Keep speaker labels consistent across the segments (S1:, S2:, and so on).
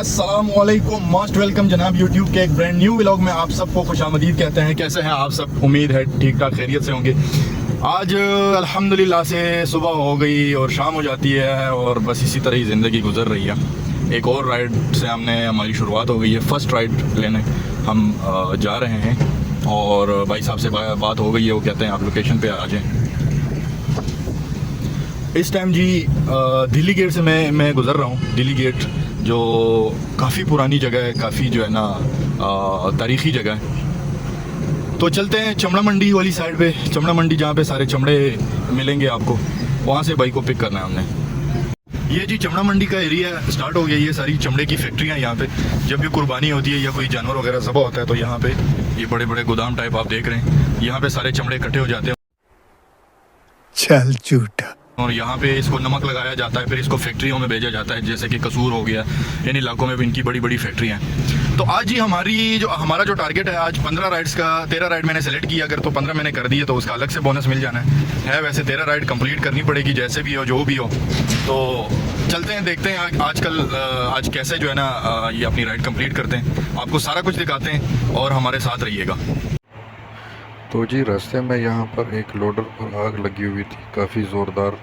S1: अस्सलामुअलैकुम, most welcome जनाब YouTube के एक ब्रांड न्यू व्लॉग में आप सबको खुशामदीद कहते हैं। कैसे हैं आप सब? उम्मीद है ठीक ठाक खैरियत से होंगे। आज अल्हम्दुलिल्लाह से सुबह हो गई और शाम हो जाती है और बस इसी तरह ही ज़िंदगी गुजर रही है। एक और राइड से हमारी शुरुआत हो गई है। फ़र्स्ट राइड लेने हम जा रहे हैं और भाई साहब से बात हो गई है। वो कहते हैं आप लोकेशन पे आ जाएं। इस टाइम जी दिल्ली गेट से मैं गुज़र रहा हूँ। दिल्ली गेट जो काफ़ी पुरानी जगह है, काफ़ी जो है ना तारीख़ी जगह है। तो चलते हैं चमड़ा मंडी वाली साइड पे। चमड़ा मंडी जहाँ पे सारे चमड़े मिलेंगे आपको, वहाँ से बाइक को पिक करना है हमने। ये जी चमड़ा मंडी का एरिया स्टार्ट हो गया। ये सारी चमड़े की फैक्ट्रियाँ यहाँ पे जब भी कुर्बानी होती है या कोई जानवर वगैरह ज़बह होता है तो यहाँ पे ये बड़े बड़े गोदाम टाइप आप देख रहे हैं। यहाँ पे सारे चमड़े इकट्ठे हो जाते हैं।
S2: चल झूठा।
S1: और यहाँ पे इसको नमक लगाया जाता है, फिर इसको फैक्ट्रियों में भेजा जाता है, जैसे कि कसूर हो गया। इन इलाकों में भी इनकी बड़ी बड़ी फैक्ट्रियाँ हैं। तो आज ही हमारा जो टारगेट है, आज 15 राइड्स का 13 राइड मैंने सेलेक्ट किया। अगर तो 15 मैंने कर दिए तो उसका अलग से बोनस मिल जाना है। वैसे 13 राइड कंप्लीट करनी पड़ेगी, जैसे भी हो जो भी हो। तो चलते हैं, देखते हैं आज कैसे जो है ना ये अपनी राइड कंप्लीट करते हैं। आपको सारा कुछ दिखाते हैं और हमारे साथ रहिएगा।
S3: तो जी रास्ते में यहाँ पर एक लोडर पर आग लगी हुई थी, काफ़ी ज़ोरदार,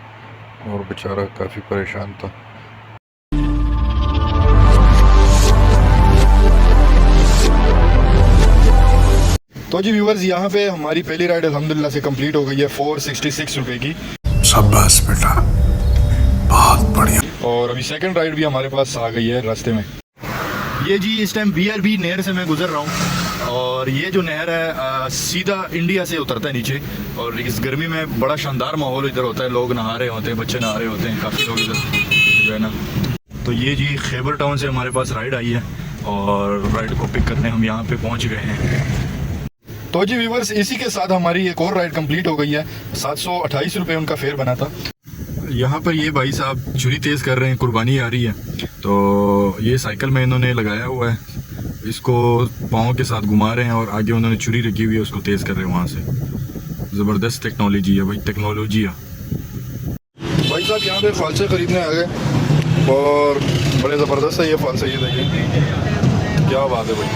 S3: और बेचारा काफ़ी परेशान था।
S1: तो जी व्यूवर्स, यहाँ पे हमारी पहली राइड अल्हम्दुलिल्लाह से कंप्लीट हो गई है 466 रुपए की।
S2: शाबाश बेटा, बहुत बढ़िया।
S1: और अभी सेकंड राइड भी हमारे पास आ गई है रास्ते में। ये जी इस टाइम BRB नहर से मैं गुजर रहा हूँ और ये जो नहर है सीधा इंडिया से उतरता है नीचे। और इस गर्मी में बड़ा शानदार माहौल इधर होता है। लोग नहा रहे होते हैं, बच्चे नहा रहे होते हैं, काफ़ी लोग इधर जो है ना। तो ये जी खैबर टाउन से हमारे पास राइड आई है और राइड को पिक करने हम यहाँ पे पहुँच गए हैं। तो जी व्यूवर्स, इसी के साथ हमारी एक और राइड कंप्लीट हो गई है। 728 रुपये उनका फेयर बना था। यहाँ पर ये भाई साहब छुरी तेज़ कर रहे हैं, कुर्बानी आ रही है। तो ये साइकिल में इन्होंने लगाया हुआ है, इसको पाँव के साथ घुमा रहे हैं और आगे उन्होंने छुरी रखी हुई है, उसको तेज़ कर रहे हैं वहाँ से। ज़बरदस्त टेक्नोलॉजी है भाई, टेक्नोलॉजी है। भाई साहब यहाँ पे फालसे ख़रीदने आ गए और बड़े ज़बरदस्त है ये फालसे। ये देखिए क्या बात है भाई।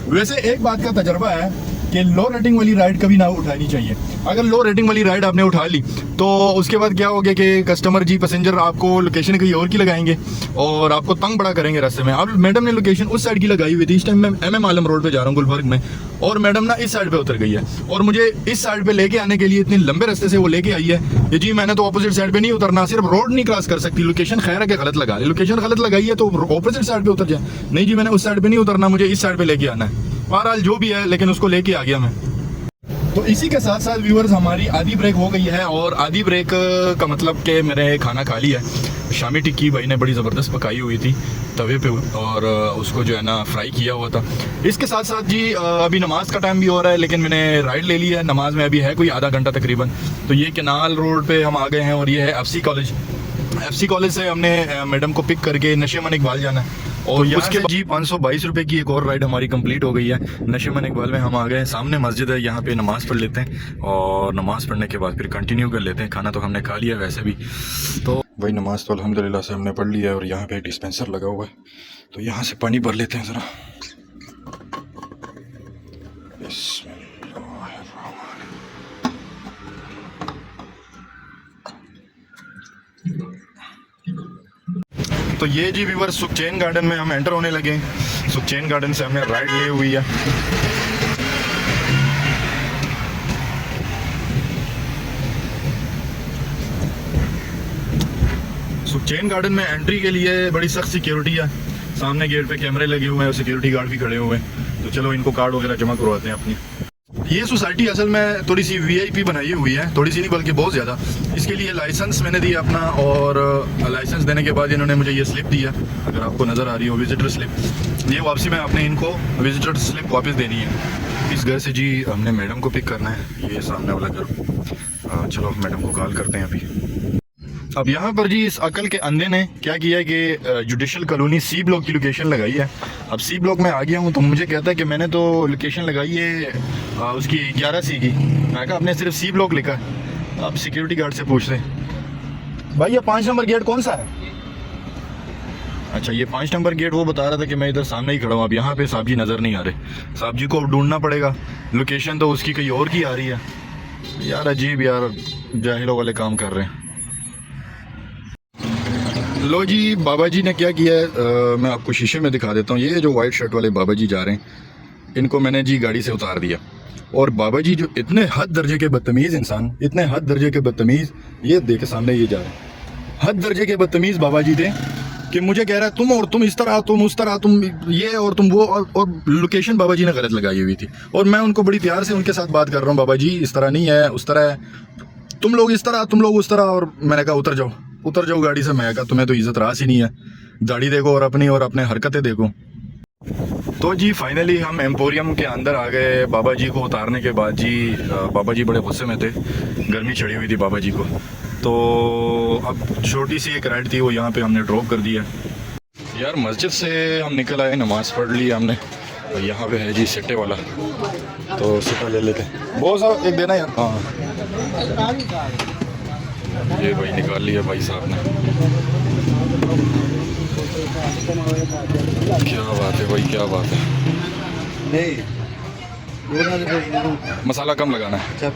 S1: वैसे एक बात का तजर्बा है कि लो रेटिंग वाली राइड कभी ना उठानी चाहिए। अगर लो रेटिंग वाली राइड आपने उठा ली तो उसके बाद क्या हो गया कि कस्टमर जी पैसेंजर आपको लोकेशन कहीं और की लगाएंगे और आपको तंग बड़ा करेंगे रास्ते में। अब मैडम ने लोकेशन उस साइड की लगाई हुई थी। इस टाइम मैं MM आलम रोड पे जा रहा हूँ गुलबर्ग में, और मैडम ना इस साइड पे उतर गई है और मुझे इस साइड पे लेके आने के लिए इतने लंबे रास्ते से वो लेके आई है कि जी मैंने तो ऑपोजिट साइड पे नहीं उतरना, सिर्फ रोड नहीं क्रॉस कर सकती। लोकेशन खैर है कि गलत लगा रही, लोकेशन गलत लगाई है तो ऑपोजिट साइड पे उतर जाए। नहीं जी, मैंने उस साइड पे नहीं उतरना, मुझे इस साइड पे लेके आना है। बहरहाल जो भी है, लेकिन उसको लेके आ गया मैं। तो इसी के साथ साथ व्यूअर्स हमारी आधी ब्रेक हो गई है। और आधी ब्रेक का मतलब कि मैंने खाना खा लिया है। शामी टिक्की भाई ने बड़ी ज़बरदस्त पकाई हुई थी तवे पे और उसको जो है ना फ्राई किया हुआ था। इसके साथ साथ जी अभी नमाज का टाइम भी हो रहा है, लेकिन मैंने राइड ले ली है। नमाज में अभी है कोई आधा घंटा तकरीबन। तो ये केनाल रोड पे हम आ गए हैं और ये है FC कॉलेज। FC कॉलेज से हमने मैडम को पिक करके नशेमन इकबाल जाना है। और उसके बाद जी 522 रुपये की एक और राइड हमारी कंप्लीट हो गई है। नशेमन इकबाल में हम आ गए हैं। सामने मस्जिद है, यहाँ पे नमाज़ पढ़ लेते हैं और नमाज़ पढ़ने के बाद फिर कंटिन्यू कर लेते हैं। खाना तो हमने खा लिया वैसे भी। तो भाई नमाज़ तो अल्हम्दुलिल्लाह से हमने पढ़ लिया है और यहाँ पे एक डिस्पेंसर लगा हुआ है, तो यहाँ से पानी भर लेते हैं ज़रा। तो ये जी व्यूअर्स सुखचैन गार्डन में हम एंटर होने लगे। सुखचैन गार्डन से हमने राइड ली हुई है। सुखचैन गार्डन में एंट्री के लिए बड़ी सख्त सिक्योरिटी है। सामने गेट पे कैमरे लगे हुए हैं और सिक्योरिटी गार्ड भी खड़े हुए हैं। तो चलो इनको कार्ड वगैरह जमा करवाते हैं अपनी। ये सोसाइटी असल में थोड़ी सी VIP बनाई हुई है, थोड़ी सी नहीं बल्कि बहुत ज़्यादा। इसके लिए लाइसेंस मैंने दिया अपना और लाइसेंस देने के बाद इन्होंने मुझे ये स्लिप दिया, अगर आपको नज़र आ रही हो, विजिटर स्लिप। ये वापसी में आपने इनको विजिटर स्लिप वापस देनी है। इस घर से जी हमने मैडम को पिक करना है, ये सामने वाला घर। चलो मैडम को कॉल करते हैं अभी। अब यहाँ पर जी इस अकल के अंधे ने क्या किया है कि जुडिशल कॉलोनी C ब्लॉक की लोकेशन लगाई है। अब C ब्लॉक में आ गया हूँ तो मुझे कहता है कि मैंने तो लोकेशन लगाई है उसकी 11C की। मैं कहा आपने सिर्फ C ब्लॉक लिखा है। अब सिक्योरिटी गार्ड से पूछते हैं, भाई ये 5 नंबर गेट कौन सा है? अच्छा, ये 5 नंबर गेट वो बता रहा था कि मैं इधर सामने ही खड़ा हूँ। अब यहाँ पे साहब जी नज़र नहीं आ रहे। साहब जी को अब ढूंढना पड़ेगा, लोकेशन तो उसकी कहीं और की आ रही है। यार अजीब यार, जाहिलों वाले काम कर रहे हैं। लो जी, बाबा जी ने क्या किया है, मैं आपको शीशे में दिखा देता हूँ। ये जो वाइट शर्ट वाले बाबा जी जा रहे हैं, इनको मैंने जी गाड़ी से उतार दिया। और बाबा जी जो इतने हद दर्जे के बदतमीज़ इंसान, इतने हद दर्जे के बदतमीज़, ये देखे सामने ये जा रहे हैं, हद दर्जे के बदतमीज़ बाबा जी थे कि मुझे कह रहा है तुम इस तरह, तुम उस तरह, तुम ये और तुम वो, और लोकेशन बाबा जी ने गलत लगाई हुई थी। और मैं उनको बड़ी प्यार से उनके साथ बात कर रहा हूँ, बाबा जी इस तरह नहीं है, उस तरह है, तुम लोग इस तरह, तुम लोग उस तरह। और मैंने कहा उतर जाओ गाड़ी से। मैं कहा तुम्हें तो इज्जत रास ही नहीं है, दाढ़ी देखो और अपने हरकतें देखो। तो जी फाइनली हम एम्पोरियम के अंदर आ गए। बाबा जी को उतारने के बाद जी, बाबा जी बड़े गुस्से में थे, गर्मी चढ़ी हुई थी बाबा जी को। तो अब छोटी सी एक राइड थी, वो यहाँ पे हमने ड्रॉप कर दिया। यार मस्जिद से हम निकल आए, नमाज़ पढ़ ली हमने। यहाँ पे है जी सिट्टे वाला, तो सिट्टा ले लेते हैं। बहुत सा एक देना यार। हाँ ये भाई निकाल लिया भाई साहब ने। क्या बात है भाई, क्या बात है। नहीं मसाला कम लगाना है। अच्छा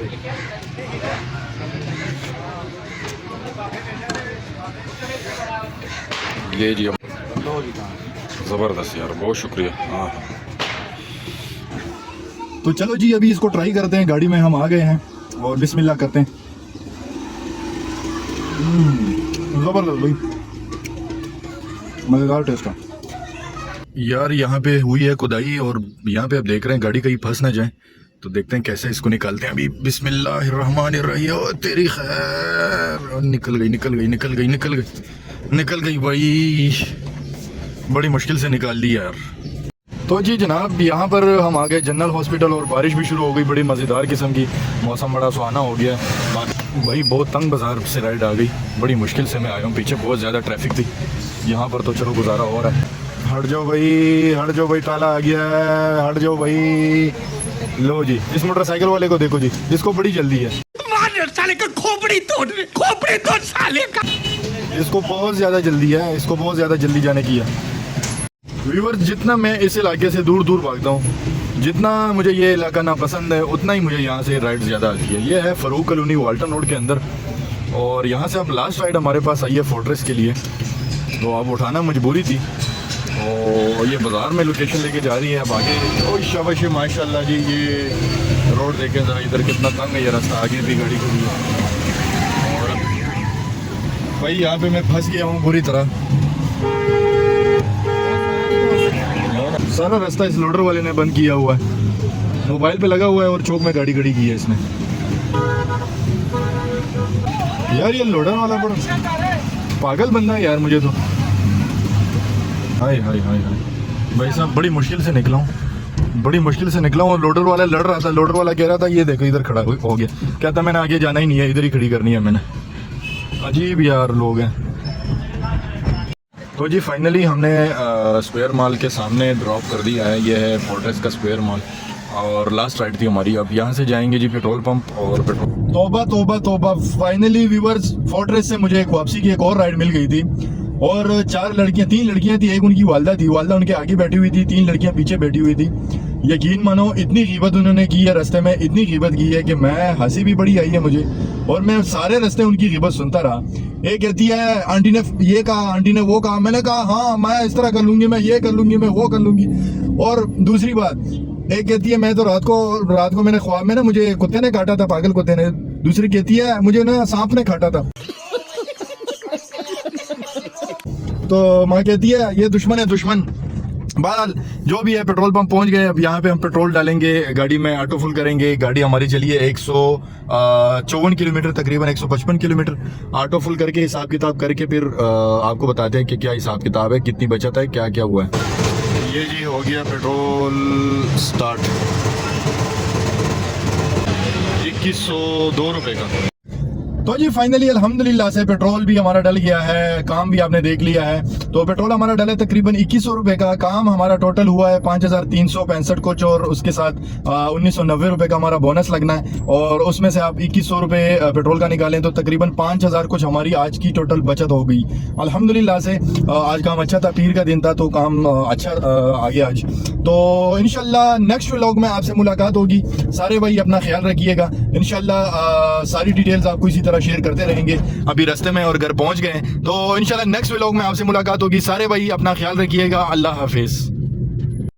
S1: ये जी ज़बरदस्त यार, बहुत शुक्रिया। हाँ तो चलो जी अभी इसको ट्राई करते हैं। गाड़ी में हम आ गए हैं और बिस्मिल्लाह करते हैं। ज़बरदस्त भाई, मज़ेदार टेस्ट है यार। यहाँ पे हुई है खुदाई और यहाँ पे आप देख रहे हैं गाड़ी कहीं फंस ना जाए, तो देखते हैं कैसे इसको निकालते हैं। अभी बिस्मिल्लाहिर्रहमानिर्रहीम। ओ तेरी खैर, निकल गई भाई, बड़ी मुश्किल से निकाल ली यार। तो जी जनाब यहाँ पर हम आ गए जनरल हॉस्पिटल और बारिश भी शुरू हो गई, बड़ी मज़ेदार किस्म की। मौसम बड़ा सुहाना हो गया भाई। बहुत तंग बाजार से राइड आ गई, बड़ी मुश्किल से मैं आया हूँ, पीछे बहुत ज़्यादा ट्रैफिक थी। यहाँ पर तो चलो गुजारा हो रहा है। हट जाओ भाई, ताला आ गया है, हट जाओ भाई। लो जी इस मोटरसाइकिल वाले को देखो जी, इसको बड़ी जल्दी है। साले का खोपड़ी तोड़ साले का। इसको बहुत ज़्यादा जल्दी है, इसको बहुत ज़्यादा जल्दी जाने की है। व्यूअर्स, जितना मैं इस इलाके से दूर भागता हूँ, जितना मुझे ये इलाका नापसंद है, उतना ही मुझे यहाँ से राइड ज़्यादा आती है। ये है फ़ारूक कॉलोनी वाल्टन रोड के अंदर, और यहाँ से अब लास्ट राइड हमारे पास आई है फोर्ट्रेस के लिए, तो अब उठाना मजबूरी थी। और ये बाज़ार में लोकेशन लेके जा रही है अब आगे। ओ शाबाश माशाल्लाह जी, ये रोड देखें ज़रा, इधर कितना तंग है ये रास्ता, आगे भी गाड़ी खड़ी है। और भाई यहाँ पे मैं फंस गया हूँ बुरी तरह। सारा रास्ता इस लोडर वाले ने बंद किया हुआ है, मोबाइल पे लगा हुआ है और चौक में गाड़ी खड़ी की है इसने। यार ये लोडर वाला बड़ा पागल बंदा है यार, मुझे तो हाय भाई साहब, बड़ी मुश्किल से निकला हूँ, और लोडर वाला लड़ रहा था। लोडर वाला कह रहा था ये देखो इधर खड़ा हो गया, कहता मैंने आगे जाना ही नहीं है, इधर ही खड़ी करनी है मैंने। अजीब यार लोग हैं। तो जी फाइनली हमने स्पेयर मॉल के सामने ड्रॉप कर दिया है। ये है फोर्ट्रेस का स्पेयर मॉल, और लास्ट राइड थी हमारी। अब यहाँ से जाएंगे जी पेट्रोल पंप और पेट्रोल। तोबा फाइनली व्यूअर्स, फोर्ट्रेस से मुझे एक वापसी की एक और राइड मिल गई थी, और 3 लड़कियां थी। एक उनकी वालदा थी, वालदा उनके आगे बैठी हुई थी, 3 लड़कियां पीछे बैठी हुई थी। यकीन मानो इतनी ग़ीबत उन्होंने की है रास्ते में, इतनी ग़ीबत की है कि मैं हंसी भी बड़ी आई है मुझे, और मैं सारे रास्ते उनकी ग़ीबत सुनता रहा। एक कहती है आंटी ने ये कहा, आंटी ने वो कहा। मैंने कहा हाँ मैं इस तरह कर लूंगी, मैं ये कर लूंगी, मैं वो कर लूंगी। और दूसरी बात, एक कहती है मैं तो रात को मैंने ख्वाब में ना, मुझे कुत्ते ने काटा था, पागल कुत्ते ने। दूसरी कहती है मुझे ना सांप ने काटा था। तो माँ कहती है ये दुश्मन है, दुश्मन। बहरहाल जो भी है, पेट्रोल पंप पहुंच गए। अब यहाँ पे हम पेट्रोल डालेंगे, गाड़ी में ऑटो फुल करेंगे। गाड़ी हमारी चली है 154 किलोमीटर, तकरीबन 155 किलोमीटर। ऑटो फुल करके हिसाब किताब करके फिर आपको बताते हैं कि क्या हिसाब किताब है, कितनी बचत है, क्या क्या हुआ है। ये जी हो गया पेट्रोल स्टार्ट, 2102 रुपये का। तो जी फाइनली अल्हम्दुलिल्लाह से पेट्रोल भी हमारा डल गया है, काम भी आपने देख लिया है। तो पेट्रोल हमारा डला है तकरीबन 2100 रुपए का, काम हमारा टोटल हुआ है 5365 कुछ, और उसके साथ 1990 रुपए का हमारा बोनस लगना है, और उसमें से आप 2100 रुपए पेट्रोल का निकालें तो तकरीबन 5000 कुछ हमारी आज की टोटल बचत हो गई अल्हम्दुलिल्लाह से। आज काम अच्छा था, पीर का दिन था तो काम अच्छा आ गया आज। तो इंशाल्लाह नेक्स्ट व्लॉग में आपसे मुलाकात होगी। सारे भाई अपना ख्याल रखिएगा, इंशाल्लाह सारी डिटेल्स आपको इसी तरह शेयर करते रहेंगे। अभी रास्ते में और घर पहुंच गए, तो इंशाल्लाह नेक्स्ट व्लॉग में आपसे मुलाकात होगी। सारे भाई अपना ख्याल रखिएगा, अल्लाह हाफिज।